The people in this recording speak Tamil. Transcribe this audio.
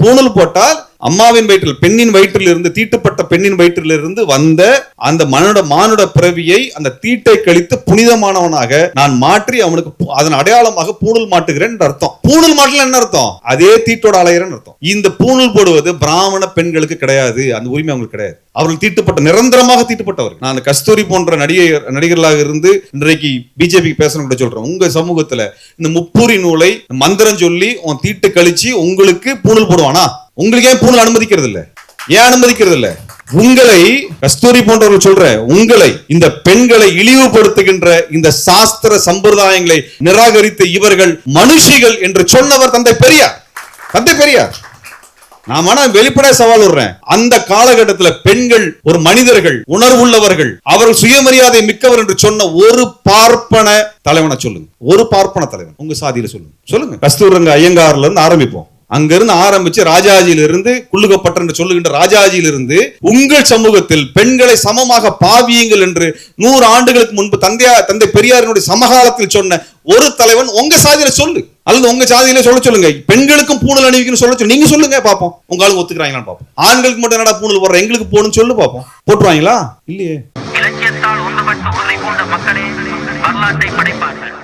பூணூல் போட்டால் அம்மாவின் வயிற்றில் பெண்ணின் வயிற்றில் இருந்து தீட்டுப்பட்ட பெண்ணின் வயிற்றில் இருந்து வந்த அந்த மானுட பிறவியை அந்த தீட்டை கழித்து புனிதமானவனாக நான் மாற்றி அவனுக்கு அதன் அடையாளமாக பூணூல் மாட்டுகிறேன் அர்த்தம். பூணூல் மாட்டல என்ன அர்த்தம்? அதே தீட்டோட அலைகிறேன் அர்த்தம். இந்த பூணூல் போடுவது பிராமண பெண்களுக்கு கிடையாது, அந்த உரிமை அவங்களுக்கு கிடையாது. அவர்கள் தீட்டுப்பட்ட நிரந்தரமாக தீட்டுப்பட்டவர்கள். நான் கஸ்தூரி போன்ற நடிகர்களாக இருந்து இன்றைக்கு பிஜேபி பேசணும் கூட சொல்றேன். உங்க சமூகத்துல இந்த முப்புரி நூலை மந்திரம் சொல்லி உன் தீட்டு கழிச்சு உங்களுக்கு பூணூல் போடுவானா? உங்களுக்கு ஏன் பூணூல் அனுமதிக்கிறது இல்ல? ஏன் அனுமதிக்கிறது இல்ல? உங்களை கஸ்தூரி போன்றவர்கள் சொல்ற உங்களை இந்த பெண்களை இழிவுபடுத்துகின்ற இந்த சாஸ்திர சம்பிரதாயங்களை நிராகரித்த இவர்கள் மனுஷிகள் என்று சொன்னவர் தந்தை பெரியார். தந்தை பெரியார். நான் வெளிப்படைய சவால் விடுறேன். அந்த காலகட்டத்தில் பெண்கள் ஒரு மனிதர்கள், உணர்வுள்ளவர்கள், அவர்கள் சுயமரியாதை மிக்கவர் என்று சொன்ன ஒரு பார்ப்பன தலைவனை சொல்லுங்க. ஒரு பார்ப்பன தலைவன் உங்க சாதியில சொல்லுங்க. சொல்லுங்க. கஸ்தூரங்க ஐயங்கார்ல இருந்து ஆரம்பிப்போம். அங்கிருந்து ஆரம்பிச்சு ராஜாஜியிலிருந்து குள்ளுகப்பட்ட என்று சொல்லுகின்ற ராஜாஜியிலிருந்து உங்கள் சமூகத்தில் பெண்களை சமமாக பாவியுங்கள் என்று 100 ஆண்டுகளுக்கு முன்பு தந்தை பெரியாரினுடைய சமகாலத்தில் சொன்ன ஒரு தலைவன் உங்க சாதியில சொல்லு, அல்லது உங்க சாதியில சொல்லுங்க. பெண்களுக்கும் பூணூல் அணிவிக்கணும் சொல்ல நீங்க சொல்லுங்க பாப்போம். உங்க ஆளுங்க ஒத்துக்கிறாங்களான்னு பாப்போம். ஆண்களுக்கு மட்டும் என்னடா பூணூல் போடுற, எங்களுக்கு போகணும்னு சொல்லு பாப்போம். போட்டுருவாங்களா? இல்லையே. இலக்கியத்தால் ஒன்றுபட்ட உருளை போன்ற மக்களே வரலாற்றை படைப்பார்கள்.